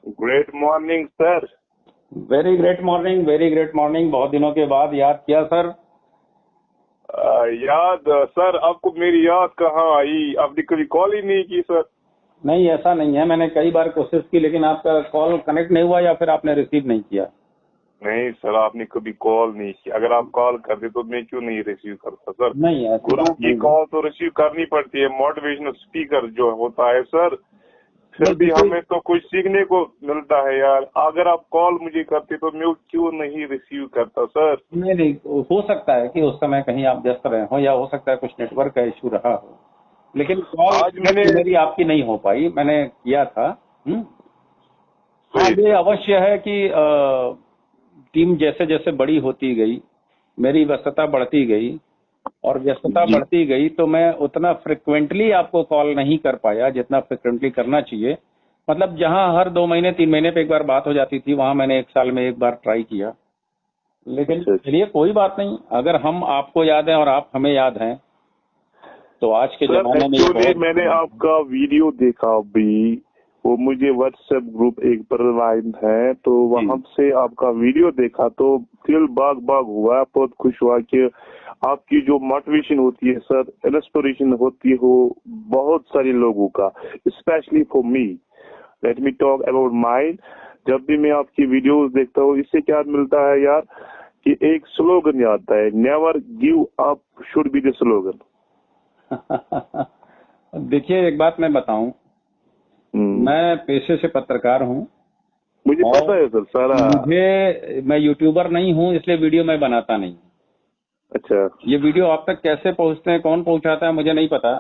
Great morning sir. Very great morning, very great morning. बहुत दिनों के बाद याद किया सर। याद सर, आपको मेरी याद कहाँ आई? आपने कभी कॉल ही नहीं की सर। नहीं, ऐसा नहीं है, मैंने कई बार कोशिश की लेकिन आपका कॉल कनेक्ट नहीं हुआ या फिर आपने रिसीव नहीं किया। नहीं सर, आपने कभी कॉल नहीं की। अगर आप कॉल करते तो मैं क्यों नहीं रिसीव करता सर? नहीं, ऐसी गुरु बात की नहीं। कॉल तो रिसीव करनी पड़ती है। मोटिवेशनल स्पीकर जो होता है सर, फिर भी हमें तो कुछ सीखने को मिलता है यार। अगर आप कॉल मुझे करते तो मैं क्यों नहीं रिसीव करता सर? नहीं, हो सकता है कि उस समय कहीं आप व्यस्त रहे हो या हो सकता है कुछ नेटवर्क का इशू रहा हो, लेकिन कॉल आज मैंने मेरी आपकी नहीं हो पाई, मैंने किया था। हाँ, ये अवश्य है कि टीम जैसे जैसे बड़ी होती गई, मेरी व्यस्तता बढ़ती गई और व्यस्तता बढ़ती गई तो मैं उतना फ्रिक्वेंटली आपको कॉल नहीं कर पाया जितना फ्रिक्वेंटली करना चाहिए। मतलब जहां हर 2 महीने 3 महीने पे एक बार बात हो जाती थी, वहां मैंने 1 साल में एक बार ट्राई किया। लेकिन चलिए कोई बात नहीं, अगर हम आपको याद हैं और आप हमें याद हैं तो आज के जमाने में एक्चुअली मैंने आपका वीडियो देखा अभी, वो मुझे व्हाट्सएप ग्रुप एक पर लाइन है तो वहां से आपका वीडियो देखा तो दिल बाग बाग हुआ। बहुत खुश हुआ कि आपकी जो मोटिवेशन होती है सर, इंस्पिरेशन होती हो बहुत सारे लोगों का, specially for me. Let me talk about mine. जब भी मैं आपकी वीडियोस देखता हूँ, इससे क्या मिलता है यार कि एक स्लोगन याद आता है, never give up should be the slogan. देखिए, एक बात मैं बताऊं, मैं पेशे से पत्रकार हूं। मुझे पता है सर सारा। मैं यूट्यूबर नहीं हूं, इसलिए वीडियो मैं बनाता नहीं। अच्छा, ये वीडियो आप तक कैसे पहुंचते हैं, कौन पहुंचाता है, मुझे नहीं पता।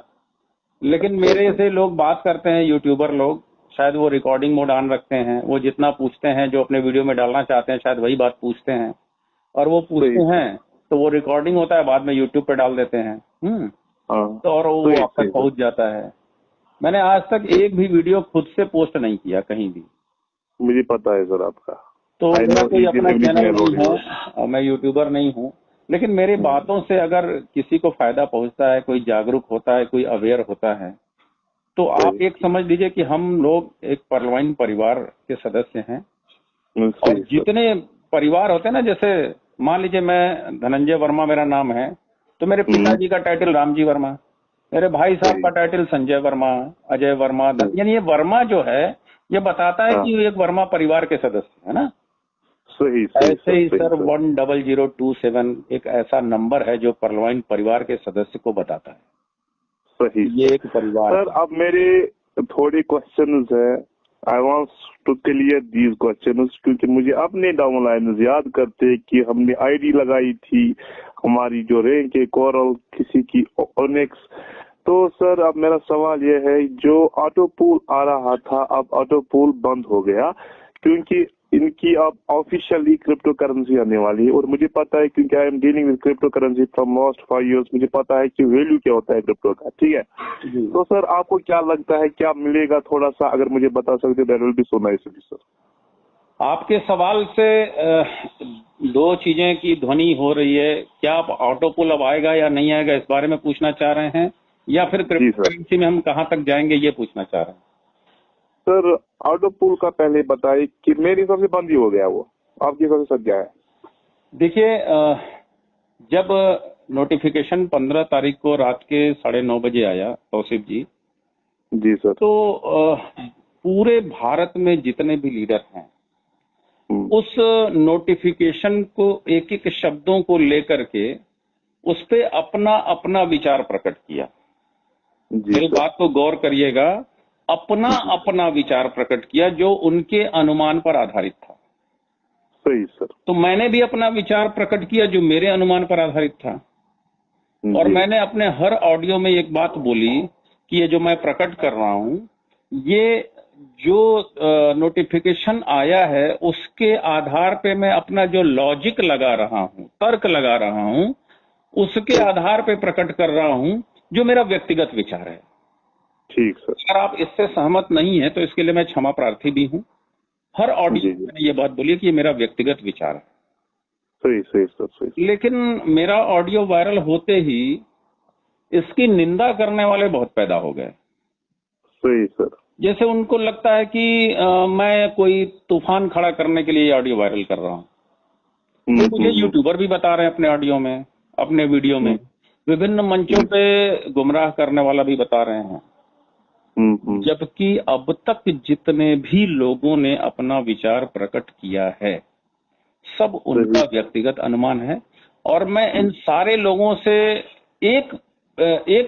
लेकिन मेरे से लोग बात करते हैं, यूट्यूबर लोग, शायद वो रिकॉर्डिंग मोड ऑन रखते हैं, वो जितना पूछते हैं जो अपने वीडियो में डालना चाहते हैं शायद वही बात पूछते हैं, और वो पूछते हैं तो वो रिकॉर्डिंग होता है, बाद में यूट्यूब पे डाल देते हैं। तो और वो आप तक पहुंच जाता है। मैंने आज तक एक भी वीडियो खुद से पोस्ट नहीं किया कहीं भी। मुझे पता है सर आपका। तो मेरा कोई अपना चैनल नहीं है और मैं यूट्यूबर नहीं हूँ, लेकिन मेरी बातों से अगर किसी को फायदा पहुंचता है, कोई जागरूक होता है, कोई अवेयर होता है, तो आप एक समझ लीजिए कि हम लोग एक परलवाइन परिवार के सदस्य हैं। और जितने परिवार होते हैं ना, जैसे मान लीजिए मैं धनंजय वर्मा मेरा नाम है, तो मेरे पिताजी का टाइटल रामजी वर्मा, मेरे भाई साहब का टाइटल संजय वर्मा, अजय वर्मा। यानी ये वर्मा जो है ये बताता है कि एक वर्मा परिवार के सदस्य है ना। सही ऐसे ही सर 10027 एक ऐसा नंबर है जो परलवाइन परिवार के सदस्य को बताता है। सही, ये एक परिवार सर। अब मेरे थोड़े क्वेश्चंस है, I want to clear these questions, क्योंकि मुझे अपने डाउनलाइन याद करते कि हमने आईडी लगाई थी, हमारी जो रैंक है कोरल, किसी की ओनेक्स। तो सर अब मेरा सवाल ये है, जो ऑटो पूल आ रहा था अब ऑटो पूल बंद हो गया, क्योंकि इनकी अब ऑफिशियली क्रिप्टो करेंसी आने वाली है। और मुझे पता है क्योंकि I am dealing with crypto currency from last 5 years, मुझे पता है कि वैल्यू क्या होता है क्रिप्टो का। ठीक है, तो सर आपको क्या लगता है क्या मिलेगा? थोड़ा सा अगर मुझे बता सकते that will be so nice sir. आपके सवाल से 2 चीजें की ध्वनि हो रही है। क्या आप ऑटो पुल अब आएगा या नहीं आएगा इस बारे में पूछना चाह रहे हैं, या फिर क्रिप्टो करेंसी में हम कहां तक जाएंगे ये पूछना चाह रहे हैं? सर ऑटो पुल का पहले बताइए कि मेरे हिसाब से बंद ही हो गया, वो आपके हिसाब से सच क्या है? देखिए, जब नोटिफिकेशन 15 तारीख को रात के 9:30 बजे आया तौसीफ जी सर, तो पूरे भारत में जितने भी लीडर हैं उस नोटिफिकेशन को एक एक शब्दों को लेकर के उस पे अपना अपना विचार प्रकट किया। मेरी बात को गौर करिएगा, अपना अपना विचार प्रकट किया जो उनके अनुमान पर आधारित था। सही सर। तो मैंने भी अपना विचार प्रकट किया जो मेरे अनुमान पर आधारित था। और मैंने अपने हर ऑडियो में एक बात बोली कि ये जो मैं प्रकट कर रहा हूं, ये जो नोटिफिकेशन आया है उसके आधार पे मैं अपना जो लॉजिक लगा रहा हूं, तर्क लगा रहा हूं, उसके आधार पे प्रकट कर रहा हूं जो मेरा व्यक्तिगत विचार है। ठीक सर। अगर आप इससे सहमत नहीं है तो इसके लिए मैं क्षमा प्रार्थी भी हूं। हर ऑडियो में मैंने ये बात बोली कि ये मेरा व्यक्तिगत विचार है। सही सही सर, सही। लेकिन मेरा ऑडियो वायरल होते ही इसकी निंदा करने वाले बहुत पैदा हो गए। सही सर। जैसे उनको लगता है कि मैं कोई तूफान खड़ा करने के लिए ऑडियो वायरल कर रहा हूँ। तो मुझे यूट्यूबर भी बता रहे हैं अपने ऑडियो में, अपने वीडियो में, विभिन्न मंचों पे गुमराह करने वाला भी बता रहे हैं। जबकि अब तक जितने भी लोगों ने अपना विचार प्रकट किया है सब उनका व्यक्तिगत अनुमान है। और मैं इन सारे लोगों से एक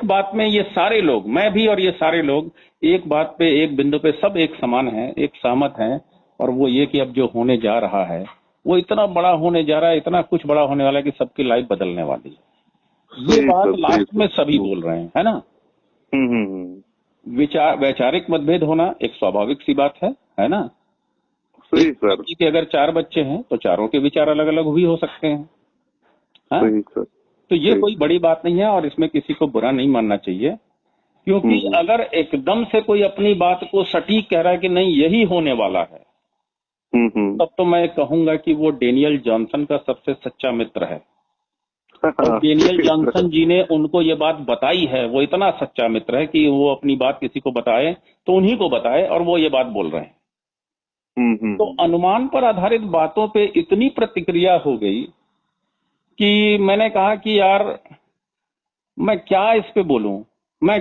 बात में, ये सारे लोग, मैं भी और ये सारे लोग एक बात पे, एक बिंदु पे सब एक समान हैं, एक सहमत हैं, और वो ये कि अब जो होने जा रहा है वो इतना बड़ा होने जा रहा है, इतना कुछ बड़ा होने वाला है कि सबकी लाइफ बदलने वाली है। ये बात लास्ट में सभी बोल रहे हैं, है ना। वैचारिक मतभेद होना एक स्वाभाविक सी बात है ना। सही सर। कि अगर 4 बच्चे हैं तो चारों के विचार अलग अलग भी हो सकते हैं। सही सर। तो ये कोई बड़ी बात नहीं है और इसमें किसी को बुरा नहीं मानना चाहिए, क्योंकि अगर एकदम से कोई अपनी बात को सटीक कह रहा है कि नहीं यही होने वाला है, तब तो मैं कहूंगा कि वो डेनियल जॉनसन का सबसे सच्चा मित्र है। और डेनियल जॉनसन जी ने उनको ये बात बताई है, वो इतना सच्चा मित्र है कि वो अपनी बात किसी को बताए तो उन्हीं को बताए, और वो ये बात बोल रहे हैं। तो अनुमान पर आधारित बातों पे इतनी प्रतिक्रिया हो गई कि मैंने कहा कि यार मैं क्या इस पे बोलूं। मैं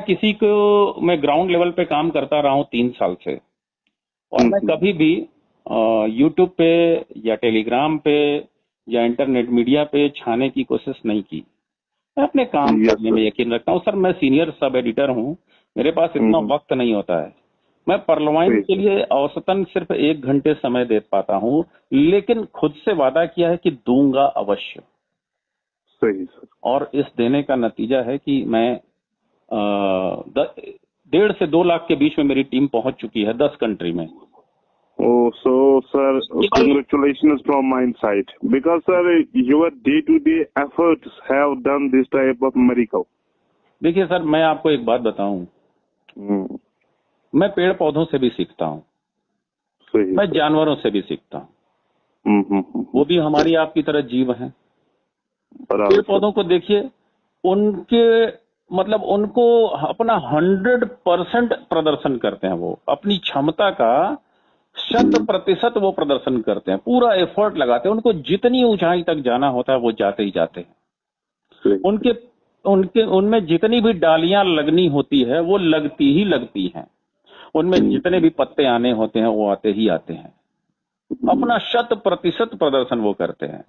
ग्राउंड लेवल पे काम करता रहा हूं 3 साल से, और मैं कभी भी यूट्यूब पे या टेलीग्राम पे या इंटरनेट मीडिया पे छाने की कोशिश नहीं की। मैं अपने काम करने में यकीन रखता हूँ। सर मैं सीनियर सब एडिटर हूँ, मेरे पास इतना वक्त नहीं होता है। मैं परलवाइन के लिए औसतन सिर्फ 1 घंटे समय दे पाता हूँ, लेकिन खुद से वादा किया है कि दूंगा अवश्य। सही सर। और इस देने का नतीजा है कि मैं 1.5 से 2 लाख के बीच में मेरी टीम पहुंच चुकी है 10 कंट्री में। Oh, so sir, congratulations from my side, because sir, your day-to-day efforts have done this type of miracle. देखिए सर, मैं आपको एक बात बताऊं, मैं पेड़ पौधों से भी सीखता हूं, मैं जानवरों से भी सीखता हूं। वो भी हमारी आपकी तरह जीव हैं। पेड़ पौधों को देखिए, उनको अपना 100% प्रदर्शन करते हैं। वो अपनी क्षमता का 100% वो प्रदर्शन करते हैं, पूरा एफर्ट लगाते हैं। उनको जितनी ऊंचाई तक जाना होता है वो जाते ही जाते हैं। उनमें जितनी भी डालियां लगनी होती है वो लगती ही लगती हैं। उनमें जितने भी पत्ते आने होते हैं वो आते ही आते हैं। अपना 100% प्रदर्शन वो करते हैं।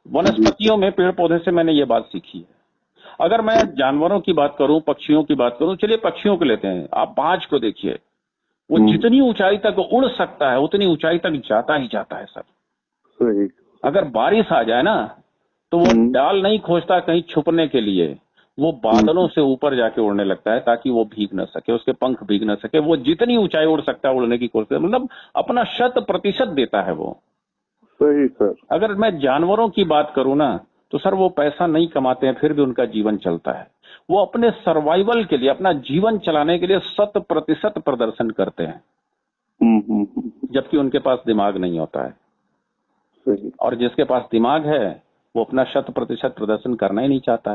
वनस्पतियों में, पेड़ पौधे से मैंने ये बात सीखी है। अगर मैं जानवरों की बात करूं, पक्षियों की बात करूं, चलिए पक्षियों को लेते हैं। आप बाज को देखिए, वो जितनी ऊंचाई तक उड़ सकता है उतनी ऊंचाई तक जाता ही जाता है सर। अगर बारिश आ जाए ना तो वो डाल नहीं खोजता कहीं छुपने के लिए, वो बादलों से ऊपर जाके उड़ने लगता है ताकि वो भीग न सके, उसके पंख भीग न सके। वो जितनी ऊंचाई उड़ सकता है उड़ने की कोशिश, मतलब अपना 100% देता है वो। सही सर। अगर मैं जानवरों की बात करूं ना तो सर वो पैसा नहीं कमाते हैं, फिर भी उनका जीवन चलता है। वो अपने सर्वाइवल के लिए, अपना जीवन चलाने के लिए 100% प्रदर्शन करते हैं, जबकि उनके पास दिमाग नहीं होता है। सही। और जिसके पास दिमाग है वो अपना 100% प्रदर्शन करना ही नहीं चाहता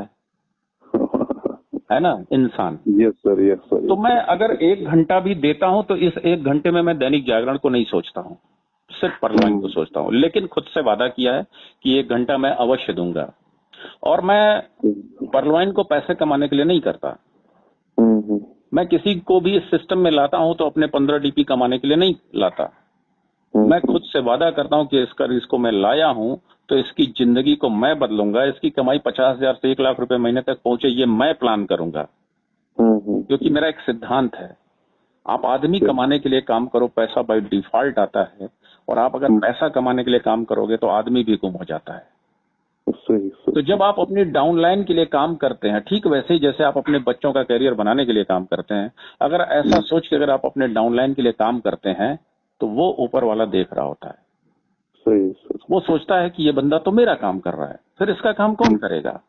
है ना इंसान। Yes sir, yes sir. तो मैं अगर 1 घंटा भी देता हूं तो इस 1 घंटे में मैं दैनिक जागरण को नहीं सोचता हूं, सिर्फ परलवाइन को सोचता हूं। लेकिन खुद से वादा किया है कि 1 घंटा मैं अवश्य दूंगा। और मैं परलवाइन को पैसे कमाने के लिए नहीं करता। मैं किसी को भी इस सिस्टम में लाता हूं तो अपने 15 DP कमाने के लिए नहीं लाता। मैं खुद से वादा करता हूं कि इसको मैं लाया हूं तो इसकी जिंदगी को मैं बदलूंगा। इसकी कमाई 50,000 से 1 लाख रुपए महीने तक पहुंचे, ये मैं प्लान करूंगा। क्योंकि मेरा एक सिद्धांत है, आप आदमी कमाने के लिए काम करो, पैसा बाय डिफॉल्ट आता है। और आप अगर पैसा कमाने के लिए काम करोगे तो आदमी भी गुम हो जाता है। तो जब आप अपनी डाउनलाइन के लिए काम करते हैं, ठीक वैसे ही जैसे आप अपने बच्चों का करियर बनाने के लिए काम करते हैं, अगर ऐसा सोच के अगर आप अपने डाउनलाइन के लिए काम करते हैं तो वो ऊपर वाला देख रहा होता है। सही। वो सोचता है कि ये बंदा तो मेरा काम कर रहा है, फिर इसका काम कौन करेगा?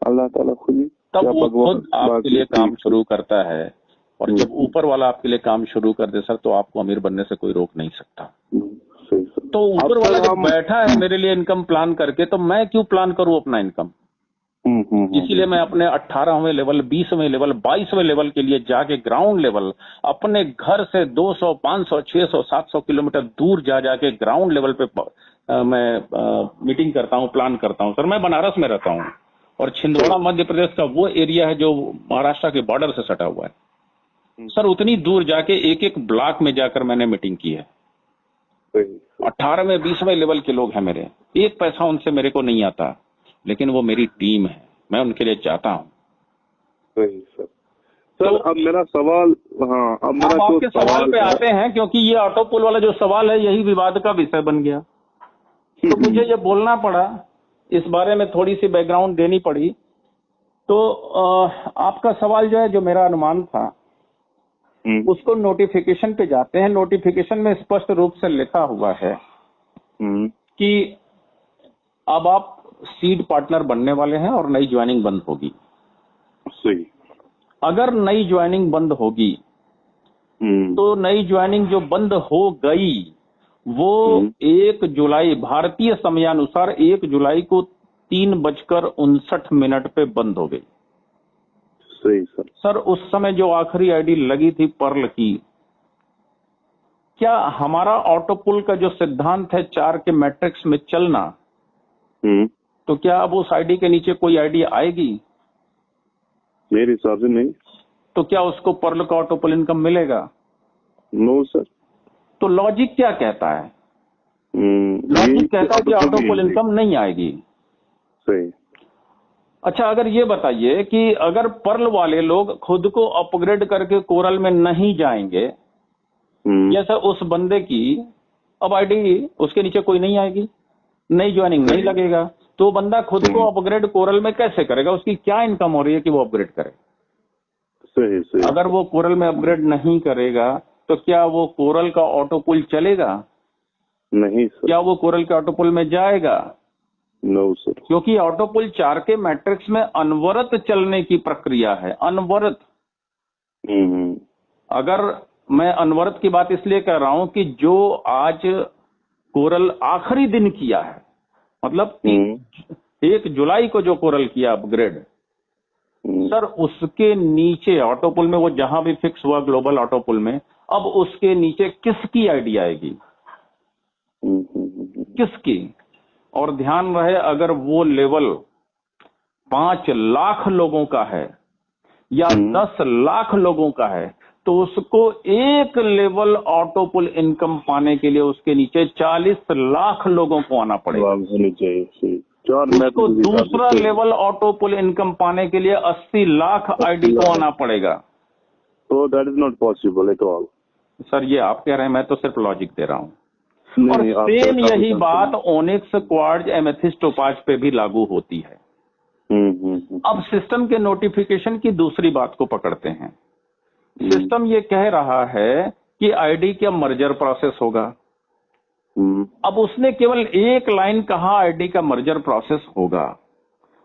अल्लाह ताला खुद ही। तब वो खुद आपके लिए काम शुरू करता है। और जब ऊपर वाला आपके लिए काम शुरू कर दे सर, तो आपको अमीर बनने से कोई रोक नहीं सकता। तो ऊपर वाला जब बैठा है मेरे लिए इनकम प्लान करके, तो मैं क्यों प्लान करूं अपना इनकम? इसीलिए मैं अपने 18वें लेवल, 20वें लेवल, 22वें लेवल के लिए जाके ग्राउंड लेवल अपने घर से 200, 500, 600, 700 किलोमीटर दूर जाके ग्राउंड लेवल पे मैं मीटिंग करता हूँ, प्लान करता हूँ। सर मैं बनारस में रहता हूँ और छिंदवाड़ा मध्य प्रदेश का वो एरिया है जो महाराष्ट्र के बॉर्डर से सटा हुआ है। सर उतनी दूर जाके एक एक ब्लॉक में जाकर मैंने मीटिंग की है। 18वें 20वें लेवल के लोग हैं मेरे, एक पैसा उनसे मेरे को नहीं आता, लेकिन वो मेरी टीम है, मैं उनके लिए चाहता हूँ। सर तो अब मेरा सवाल, हाँ अब मेरा आपके सवाल पे आते हैं, क्योंकि ये ऑटो पुल वाला जो सवाल है यही विवाद का विषय बन गया, तो मुझे ये बोलना पड़ा, इस बारे में थोड़ी सी बैकग्राउंड देनी पड़ी। तो आपका सवाल जो है, जो मेरा अनुमान था उसको नोटिफिकेशन पे जाते हैं। नोटिफिकेशन में स्पष्ट रूप से लिखा हुआ है कि अब आप सीड पार्टनर बनने वाले हैं और नई ज्वाइनिंग बंद होगी। सही। अगर नई ज्वाइनिंग बंद होगी तो नई ज्वाइनिंग जो बंद हो गई वो 1 जुलाई भारतीय समयानुसार 1 जुलाई को 3:59 पे बंद हो गई। सही सर। सर उस समय जो आखिरी आईडी लगी थी पर्ल की, क्या हमारा ऑटो पुल का जो सिद्धांत है 4 के मैट्रिक्स में चलना, तो क्या अब उस आईडी के नीचे कोई आईडी आएगी? मेरे हिसाब से नहीं। तो क्या उसको पर्ल का ऑटो पुल इनकम मिलेगा? No sir. तो लॉजिक क्या कहता है? लॉजिक कहता है कि ऑटो पुल इनकम नहीं आएगी। सही। अच्छा अगर ये बताइए कि अगर पर्ल वाले लोग खुद को अपग्रेड करके कोरल में नहीं जाएंगे, जैसे उस बंदे की अब आईडी उसके नीचे कोई नहीं आएगी, नई ज्वाइनिंग नहीं लगेगा, तो बंदा खुद को अपग्रेड कोरल में कैसे करेगा? उसकी क्या इनकम हो रही है कि वो अपग्रेड करे? सही सही। अगर वो कोरल में अपग्रेड नहीं करेगा तो क्या वो कोरल का ऑटो पुल चलेगा? नहीं सर। क्या वो कोरल के ऑटो पुल में जाएगा? No sir. क्योंकि ऑटो पुल 4 के मैट्रिक्स में अनवरत चलने की प्रक्रिया है, अनवरत। अगर मैं अनवरत की बात इसलिए कर रहा हूं कि जो आज कोरल आखिरी दिन किया है, मतलब 1 जुलाई को जो कोरल किया अपग्रेड, सर उसके नीचे ऑटो पुल में वो जहां भी फिक्स हुआ ग्लोबल ऑटो पुल में, अब उसके नीचे किसकी आईडी आएगी? किसकी? और ध्यान रहे अगर वो लेवल 5 लाख लोगों का है या 10 लाख लोगों का है, तो उसको एक लेवल ऑटो पुल इनकम पाने के लिए उसके नीचे 40 लाख लोगों को आना पड़ेगा। उसको दूसरा लेवल ऑटो पुल इनकम पाने के लिए 80 लाख आईडी को आना पड़ेगा। तो that is not possible at all. Sir ये आप कह रहे हैं, मैं तो सिर्फ लॉजिक दे रहा हूँ। और सेम यही बात ओनिक्स, क्वार्ट्ज, एमेथिस्ट, टोपाज पे भी लागू होती है। अब सिस्टम के नोटिफिकेशन की दूसरी बात को पकड़ते हैं। सिस्टम ये कह रहा है कि आईडी का मर्जर प्रोसेस होगा। अब उसने केवल एक लाइन कहा आईडी का मर्जर प्रोसेस होगा।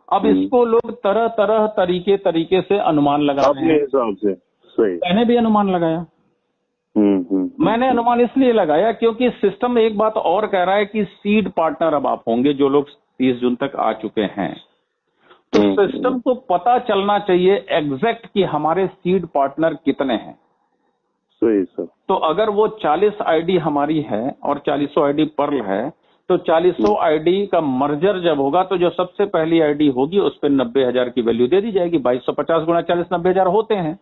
अब इसको लोग तरह तरह तरीके से अनुमान लगा रहे हैं। हिसाब से सही। मैंने भी अनुमान लगाया। मैंने अनुमान इसलिए लगाया क्योंकि सिस्टम एक बात और कह रहा है कि सीड पार्टनर अब आप होंगे जो लोग 30 जून तक आ चुके हैं, तो सिस्टम को पता चलना चाहिए एग्जैक्ट कि हमारे सीड पार्टनर कितने हैं। सही सर। तो अगर वो 40 आईडी हमारी है और 40 आईडी पर्ल है, तो 40 आईडी का मर्जर जब होगा तो जो सबसे पहली आईडी होगी उस पर 90,000 की वैल्यू दे दी जाएगी। 2250 गुणा 40 90,000 होते हैं।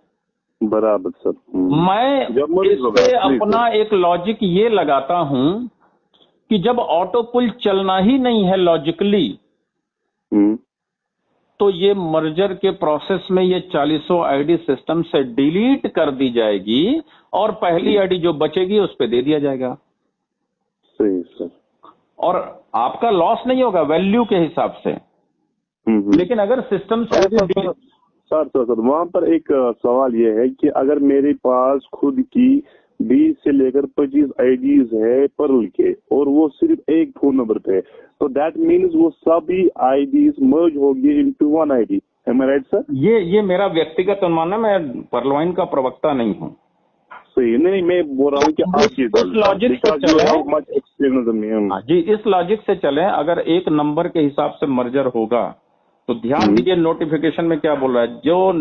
बराबर सर। मैं इससे अपना एक लॉजिक ये लगाता हूं कि जब ऑटो पुल चलना ही नहीं है लॉजिकली, तो ये मर्जर के प्रोसेस में ये 40 आईडी सिस्टम से डिलीट कर दी जाएगी और पहली आईडी जो बचेगी उस पर दे दिया जाएगा। सही सर। और आपका लॉस नहीं होगा वैल्यू के हिसाब से। लेकिन अगर सिस्टम से सर वहाँ पर एक सवाल ये है कि अगर मेरे पास खुद की 20 से लेकर 25 आईडीज है पर्ल के और वो सिर्फ एक फोन नंबर पे है, तो दैट मीन्स वो सभी आईडीज मर्ज होगी इनटू वन आईडी। एम आई राइट सर? ये मेरा व्यक्तिगत अनुमान है, मैं पर्लवाइन का प्रवक्ता नहीं हूँ। सही। नहीं मैं बोल रहा हूँ कि इस लॉजिक से चले, जी इस लॉजिक से चले, अगर एक नंबर के हिसाब से मर्जर होगा तो ध्यान दीजिए नोटिफिकेशन में क्या बोल रहा है, जो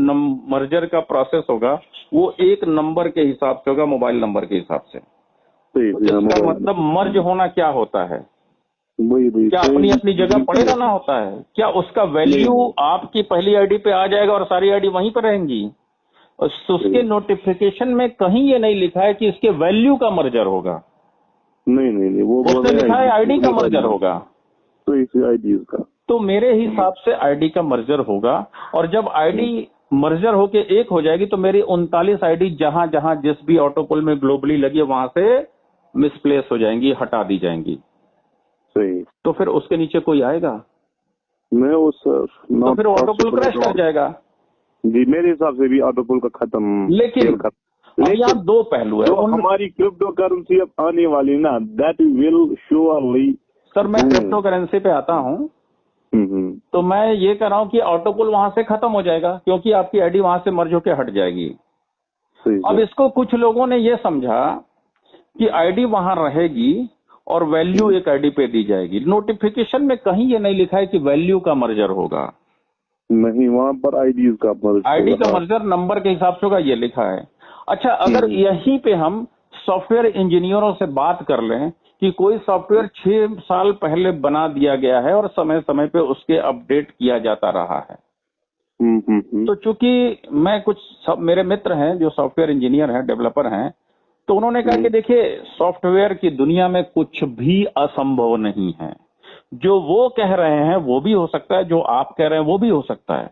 मर्जर का प्रोसेस होगा वो एक नंबर के हिसाब से होगा, मोबाइल नंबर के हिसाब से। तो इसका मतलब मर्ज होना क्या होता है, क्या अपनी अपनी जगह पड़े रहना होता है? क्या उसका वैल्यू आपकी पहली आईडी पे आ जाएगा और सारी आईडी वहीं पर रहेंगी? उसके नोटिफिकेशन में कहीं ये नहीं लिखा है कि इसके वैल्यू का मर्जर होगा। नहीं वो उसने लिखा है आईडी का मर्जर होगा। तो इसी आईडी का, तो मेरे हिसाब से आईडी का मर्जर होगा। और जब आईडी मर्जर होके एक हो जाएगी तो मेरी 39 आईडी जहां जहां जिस भी ऑटोपोल में ग्लोबली लगी है वहां से मिसप्लेस हो जाएंगी, हटा दी जाएंगी। सही। तो फिर उसके नीचे कोई आएगा नहीं, वो सर तो फिर ऑटोपोल क्रैश कर जाएगा। जी, मेरे हिसाब से भी ऑटोपोल का खत्म। लेकिन यहाँ दो पहलू है। हमारी क्रिप्टो करेंसी अब आने वाली ना, दैट विल श्योरली। सर मैं क्रिप्टो करेंसी पे आता हूँ, तो मैं ये कह रहा हूँ कि ऑटोपोल वहां से खत्म हो जाएगा क्योंकि आपकी आईडी वहां से मर्ज होकर हट जाएगी। अब इसको कुछ लोगों ने ये समझा कि आईडी वहां रहेगी और वैल्यू एक आईडी पे दी जाएगी। नोटिफिकेशन में कहीं ये नहीं लिखा है कि वैल्यू का मर्जर होगा। नहीं, वहां पर आईडी का मर्जर नंबर के हिसाब से होगा, ये लिखा है। अच्छा, अगर यहीं पे हम सॉफ्टवेयर इंजीनियरों से बात कर लें कि कोई सॉफ्टवेयर 6 साल पहले बना दिया गया है और समय समय पे उसके अपडेट किया जाता रहा है, तो चूंकि मैं मेरे मित्र हैं जो सॉफ्टवेयर इंजीनियर हैं, डेवलपर हैं, तो उन्होंने कहा कि देखिए सॉफ्टवेयर की दुनिया में कुछ भी असंभव नहीं है। जो वो कह रहे हैं वो भी हो सकता है, जो आप कह रहे हैं वो भी हो सकता है,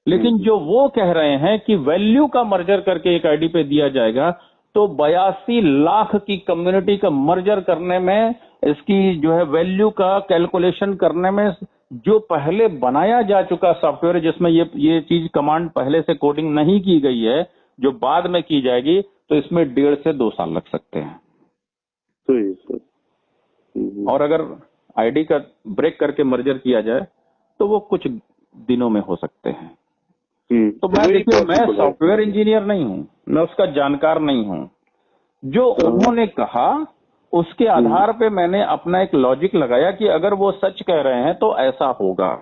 लेकिन जो वो कह रहे हैं कि वैल्यू का मर्जर करके एक आईडी पे दिया जाएगा, तो 82 लाख की कम्युनिटी का मर्जर करने में, इसकी जो है वैल्यू का कैलकुलेशन करने में, जो पहले बनाया जा चुका सॉफ्टवेयर जिसमें ये चीज कमांड पहले से कोडिंग नहीं की गई है, जो बाद में की जाएगी, तो इसमें 1.5 से 2 साल लग सकते हैं। सही सर। और अगर आईडी का ब्रेक करके मर्जर किया जाए तो वो कुछ दिनों में हो सकते हैं। तो मैं सॉफ्टवेयर इंजीनियर नहीं हूं, मैं उसका जानकार नहीं हूं। जो उन्होंने कहा उसके आधार पे मैंने अपना एक लॉजिक लगाया कि अगर वो सच कह रहे हैं तो ऐसा होगा।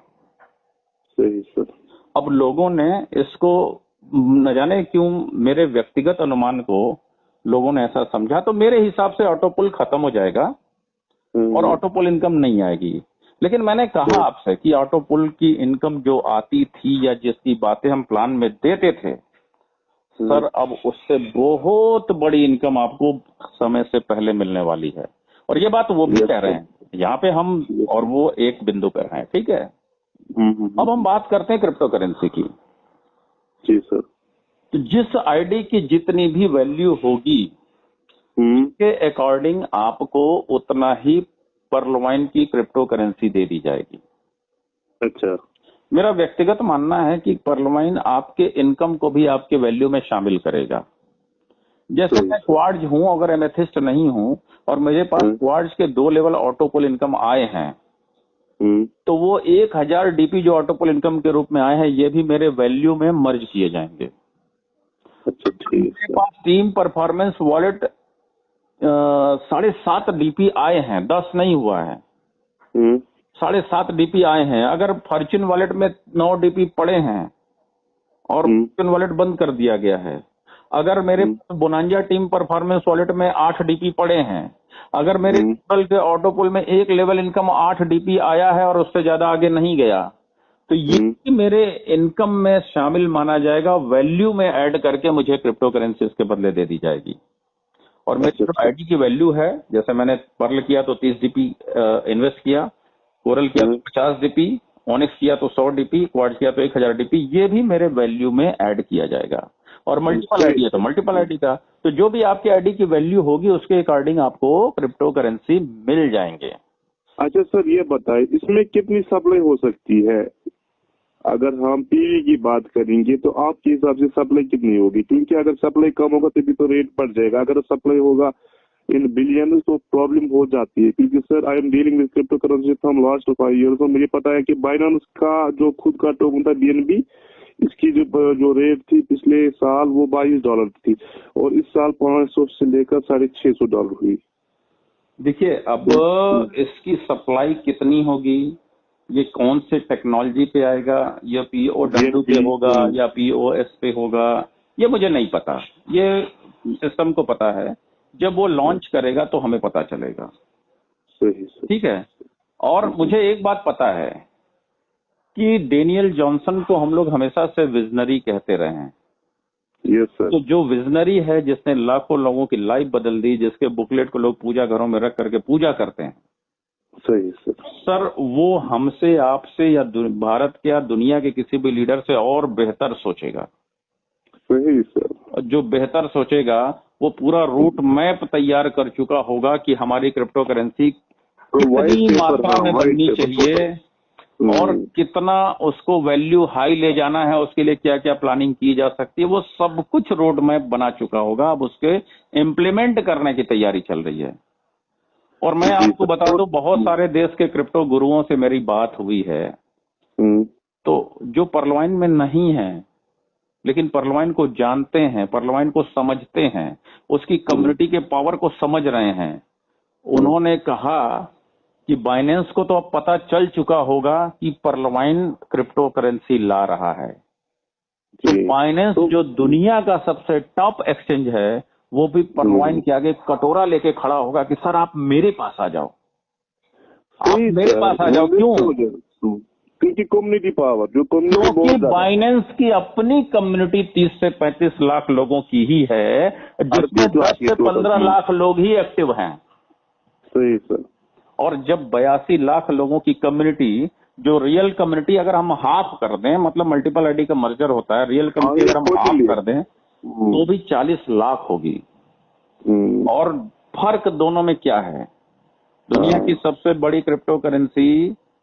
सही सर। अब लोगों ने इसको न जाने क्यों, मेरे व्यक्तिगत अनुमान को लोगों ने ऐसा समझा, तो मेरे हिसाब से ऑटोपोल खत्म हो जाएगा और ऑटोपोल इनकम नहीं आएगी। लेकिन मैंने कहा आपसे कि ऑटोपोल की इनकम जो आती थी या जिसकी बातें हम प्लान में देते थे सर, अब उससे बहुत बड़ी इनकम आपको समय से पहले मिलने वाली है। और ये बात वो भी कह रहे हैं, यहाँ पे हम और वो एक बिंदु पर हैं, ठीक है। अब हम बात करते हैं क्रिप्टो करेंसी की। जी सर। तो जिस आईडी की जितनी भी वैल्यू होगी उसके अकॉर्डिंग आपको उतना ही पर्लवाइन की क्रिप्टो करेंसी दे दी जाएगी। अच्छा। मेरा व्यक्तिगत मानना है कि पर्लवाइन आपके इनकम को भी आपके वैल्यू में शामिल करेगा। जैसे मैं क्वार्ट्ज हूं, अगर एमेथिस्ट नहीं हूं और मेरे पास क्वार्ट्ज के 2 लेवल ऑटोपोल इनकम आए हैं, तो वो 1000 डीपी जो ऑटोपोल इनकम के रूप में आए हैं, ये भी मेरे वैल्यू में मर्ज किए जाएंगे। अच्छा, ठीक। मेरे पास टीम परफॉर्मेंस वॉलेट 7.5 डीपी आए हैं, 10 नहीं हुआ है, 7.5 डीपी आए हैं। अगर फॉर्च्यून वॉलेट में 9 डीपी पड़े हैं और फॉर्च्यून वॉलेट बंद कर दिया गया है, अगर मेरे बोनांजा टीम परफॉर्मेंस वॉलेट में 8 डीपी पड़े हैं, अगर मेरे के ऑटोपोल में एक लेवल इनकम 8 डीपी आया है और उससे ज्यादा आगे नहीं गया, तो ये मेरे इनकम में शामिल माना जाएगा। वैल्यू में ऐड करके मुझे क्रिप्टो करेंसी इसके बदले दे दी जाएगी। और मेरी जो आईडी की वैल्यू है, जैसे मैंने पर्ल किया तो 30 डीपी इन्वेस्ट किया, कोरल किया तो 50 डीपी, ऑनिक्स किया तो 100 डीपी, क्वार्ट्ज किया तो 1000 डीपी, ये भी मेरे वैल्यू में ऐड किया जाएगा। और मल्टीपल आईडी है तो मल्टीपल आईडी का, तो जो भी आपकी आईडी की वैल्यू होगी उसके अकॉर्डिंग आपको क्रिप्टो करेंसी मिल जाएंगे। अच्छा सर, ये बताइए इसमें कितनी सप्लाई हो सकती है? अगर हम पीवी की बात करेंगे तो आपके हिसाब से सप्लाई कितनी होगी? क्योंकि अगर सप्लाई कम होगा तभी तो रेट बढ़ जाएगा, अगर सप्लाई होगा इन बिलियन तो प्रॉब्लम हो जाती है। क्योंकि sir I am dealing with crypto currency from last 5 years, तो मुझे पता है कि बाइनेंस का जो खुद का टोकन था BNB, इसकी जो रेट थी पिछले साल वो $22 थी और इस साल 500 से लेकर $650 हुई। देखिए अब इसकी सप्लाई कितनी होगी ये कौन से टेक्नोलॉजी पे आएगा, या POW पे होगा या POS पे होगा, ये मुझे नहीं पता। ये सिस्टम को पता है, जब वो लॉन्च करेगा तो हमें पता चलेगा। ठीक है। और मुझे एक बात पता है कि डेनियल जॉनसन को हम लोग हमेशा से विजनरी कहते रहे हैं। Yes sir. तो जो विजनरी है, जिसने लाखों लोगों की लाइफ बदल दी, जिसके बुकलेट को लोग पूजा घरों में रख करके पूजा करते हैं, सही सर। सर वो हमसे, आपसे, या भारत के या दुनिया के किसी भी लीडर से और बेहतर सोचेगा। सही सर। जो बेहतर सोचेगा वो पूरा रूट मैप तैयार कर चुका होगा कि हमारी क्रिप्टो करेंसी कितनी मात्रा में बननी चाहिए और कितना उसको वैल्यू हाई ले जाना है, उसके लिए क्या क्या प्लानिंग की जा सकती है, वो सब कुछ रोड मैप बना चुका होगा। अब उसके इम्प्लीमेंट करने की तैयारी चल रही है। और मैं आपको बता दूं, बहुत सारे देश के क्रिप्टो गुरुओं से मेरी बात हुई है, तो जो परलवाइन में नहीं है लेकिन परलवाइन को जानते हैं, परलवाइन को समझते हैं, उसकी कम्युनिटी के पावर को समझ रहे हैं, उन्होंने कहा कि बाइनेंस को तो अब पता चल चुका होगा कि परलवाइन क्रिप्टो करेंसी ला रहा है। तो बाइनेंस जो दुनिया का सबसे टॉप एक्सचेंज है, वो भी परलवाइन के आगे कटोरा लेके खड़ा होगा कि सर आप मेरे पास आ जाओ, आप मेरे पास आ जाओ। क्यों? क्योंकि कम्युनिटी पावर, जो क्योंकि बाइनेंस की अपनी कम्युनिटी 30 से 35 लाख लोगों की ही है, जिसमें 10 से 15 लाख लोग ही एक्टिव हैं। सही सर। और जब 82 लाख लोगों की कम्युनिटी, जो रियल कम्युनिटी अगर हम हाफ कर दें, मतलब मल्टीपल आईडी का मर्जर होता है, रियल कम्युनिटी अगर हम हाफ कर दें तो भी 40 लाख होगी। और फर्क दोनों में क्या है? दुनिया की सबसे बड़ी क्रिप्टो करेंसी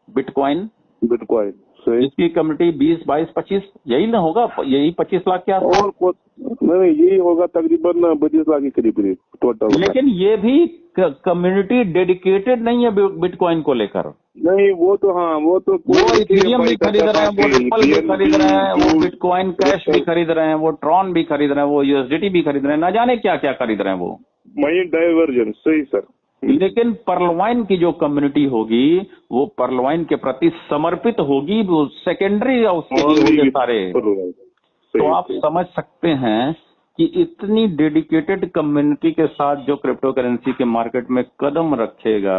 बिटकॉइन, इसकी कम्युनिटी 20, 22, 25 यही ना होगा, यही 25 लाख के आसपास, नहीं यही होगा तकरीबन 25 लाख के करीब टोटल। लेकिन ये भी कम्युनिटी डेडिकेटेड नहीं है बिटकॉइन को लेकर। नहीं वो तो हाँ, वो इथेरियम भी खरीद रहे हैं, वो रिपल भी खरीद रहे हैं, वो बिटकॉइन कैश भी खरीद रहे हैं, वो ट्रॉन भी खरीद रहे हैं, वो USDT भी खरीद रहे हैं, ना जाने क्या क्या खरीद रहे हैं वो। Mind diversion. सही सर। लेकिन परलवाइन की जो कम्युनिटी होगी वो परलवाइन के प्रति समर्पित होगी, वो सेकेंडरी उसके होंगे सारे। तो आप समझ सकते हैं कि इतनी डेडिकेटेड कम्युनिटी के साथ जो क्रिप्टो करेंसी के मार्केट में कदम रखेगा,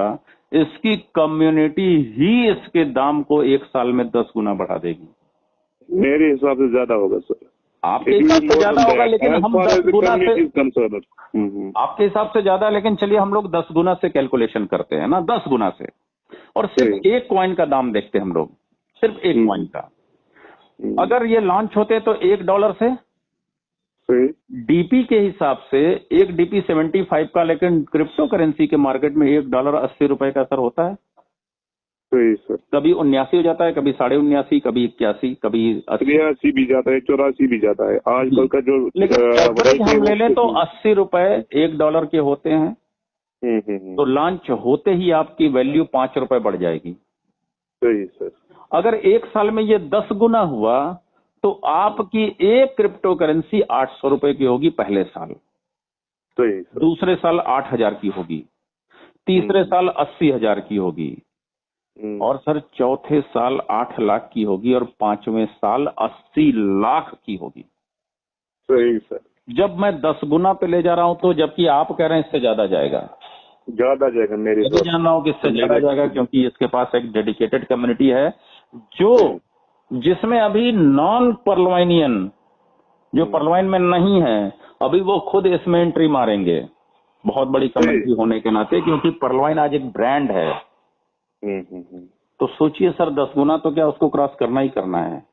इसकी कम्युनिटी ही इसके दाम को 1 साल में 10 गुना बढ़ा देगी। मेरे हिसाब से ज्यादा होगा सर। आपके हिसाब से ज्यादा होगा, लेकिन हम 10 गुना से, आपके हिसाब से ज्यादा, लेकिन चलिए हम लोग 10 गुना से कैलकुलेशन करते हैं ना, 10 गुना से। और सिर्फ एक कॉइन का दाम देखते हैं हम लोग, सिर्फ एक कॉइन का। अगर ये लॉन्च होते तो $1 से डीपी के हिसाब से, एक डीपी 75 का, लेकिन क्रिप्टो करेंसी के मार्केट में $1 80 रुपए का सर होता है। सर कभी 79 हो जाता है, कभी 79.5, कभी 81, कभी 83 भी जाता है, 84 भी जाता है आजकल का जो। लेकिन एवरेज हम ले लें तो 80 रुपए $1 के होते हैं। तो लॉन्च होते ही आपकी वैल्यू 5 रुपए बढ़ जाएगी। सही सर। अगर 1 साल में ये 10 गुना हुआ तो आपकी एक क्रिप्टो करेंसी 800 रुपए की होगी पहले साल। सही सर। दूसरे साल 8,000 की होगी, तीसरे साल 80,000 की होगी, और सर चौथे साल 8 लाख की होगी, और 5वें साल 80 लाख की होगी। सही सर। जब मैं 10 गुना पे ले जा रहा हूं तो, जबकि आप कह रहे हैं इससे ज्यादा जाएगा, मेरे तो जान रहा हूं कि इससे ज्यादा जाएगा, क्योंकि इसके पास एक डेडिकेटेड कम्युनिटी है जो, जिसमें अभी नॉन परलवाइनियन, जो परलवाइन में नहीं है, अभी वो खुद इसमें एंट्री मारेंगे, बहुत बड़ी कम्युनिटी होने के नाते, क्योंकि परलवाइन आज एक ब्रांड है। तो सोचिए सर, 10 गुना तो क्या, उसको क्रॉस करना ही करना है।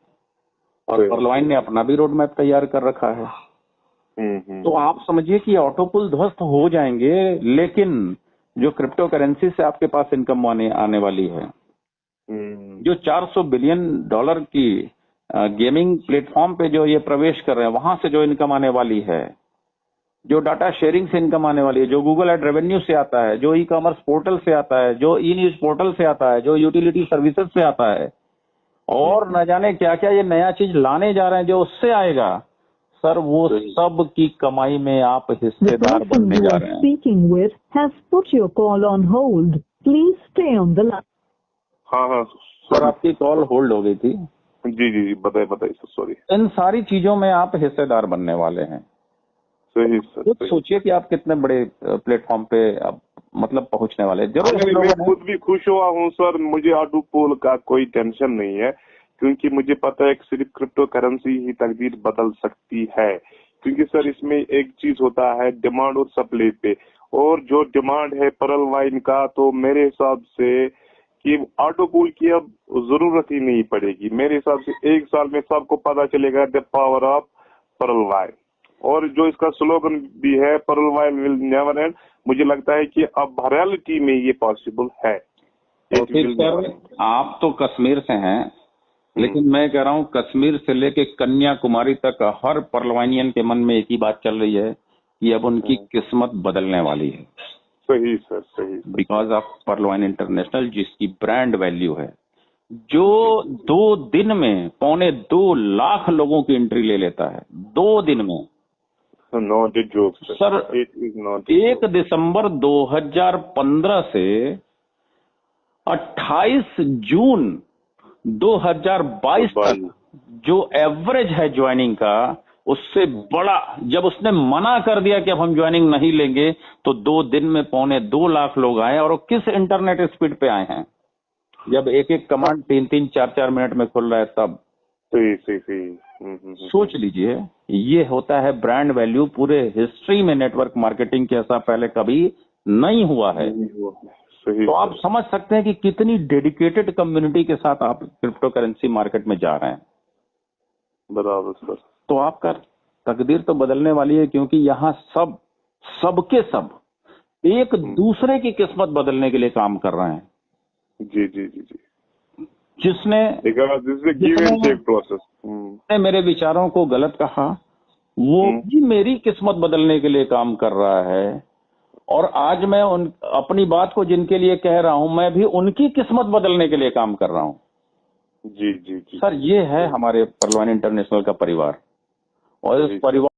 और परलवाइन ने अपना भी रोड मैप तैयार कर रखा है। तो आप समझिए कि ऑटो पुल ध्वस्त हो जाएंगे, लेकिन जो क्रिप्टो करेंसी से आपके पास इनकम आने वाली है, जो $400 बिलियन की गेमिंग प्लेटफॉर्म पे जो ये प्रवेश कर रहे हैं, वहां से जो इनकम आने वाली है, जो डाटा शेयरिंग से इनकम आने वाली है, जो गूगल एड रेवेन्यू से आता है, जो ई-कॉमर्स पोर्टल से आता है, जो ई न्यूज पोर्टल से आता है, जो यूटिलिटी सर्विसेज से आता है, और न जाने क्या क्या ये नया चीज लाने जा रहे हैं जो उससे आएगा, सर वो सब की कमाई में आप हिस्सेदार बनने जा रहे हैं। हाँ हाँ सर आपकी कॉल होल्ड हो गई थी। जी जी जी, बताइए सर, सॉरी। इन सारी चीजों में आप हिस्सेदार बनने वाले हैं। सही सर, खुद सही। सोचिए कि आप कितने बड़े प्लेटफॉर्म पे आप मतलब पहुंचने वाले हैं। जरूर हम मैं लोगों ने खुद भी खुश हुआ हूँ सर, मुझे ऑटो पोल का कोई टेंशन नहीं है, क्योंकि मुझे पता है कि सिर्फ क्रिप्टो करेंसी ही तकदीर बदल सकती है। क्योंकि सर इसमें एक चीज होता है डिमांड और सप्लाई पे, और जो डिमांड है पर्ल वाइन का, तो मेरे हिसाब से कि ऑटो पोल की अब जरूरत ही नहीं पड़ेगी। मेरे हिसाब से 1 साल में सबको पता चलेगा the power of Pearl Vine. और जो इसका स्लोगन भी है, Pearl Vine will never end, मुझे लगता है कि अब रियलिटी में ये पॉसिबल है। तो फिर सर आप तो कश्मीर से हैं, लेकिन मैं कह रहा हूँ कश्मीर से लेके कन्याकुमारी तक हर पर्लवाइनियन के मन में एक ही बात चल रही है कि अब उनकी किस्मत बदलने वाली है। सही सर, सही। बिकॉज ऑफ पर्लवाइन इंटरनेशनल, जिसकी ब्रांड वैल्यू है, जो 2 दिन में 2.25 लाख लोगों की एंट्री ले लेता है 2 दिन में। नॉट ए जोक सर, 1 दिसंबर 2015 से 28 जून 2022 तक जो एवरेज है ज्वाइनिंग का, उससे बड़ा, जब उसने मना कर दिया कि अब हम ज्वाइनिंग नहीं लेंगे, तो 2 दिन में 2.25 लाख लोग आए। और वो किस इंटरनेट स्पीड पे आए हैं, जब एक एक कमांड 3-3, 4-4 मिनट में खुल रहा है तब। सही। सोच लीजिए, ये होता है ब्रांड वैल्यू। पूरे हिस्ट्री में नेटवर्क मार्केटिंग के ऐसा पहले कभी नहीं हुआ है। सही। तो आप समझ सकते हैं कि कितनी डेडिकेटेड कम्युनिटी के साथ आप क्रिप्टो करेंसी मार्केट में जा रहे हैं। बराबर सर। तो आपका तकदीर तो बदलने वाली है, क्योंकि यहाँ सबके सब एक दूसरे की किस्मत बदलने के लिए काम कर रहे हैं। जी जी जी जी। जिसने मेरे विचारों को गलत कहा, वो भी मेरी किस्मत बदलने के लिए काम कर रहा है। और आज मैं अपनी बात को जिनके लिए कह रहा हूं, मैं भी उनकी किस्मत बदलने के लिए काम कर रहा हूं। जी जी जी सर, ये है हमारे पर्लवाइन इंटरनेशनल का परिवार। और इस परिवार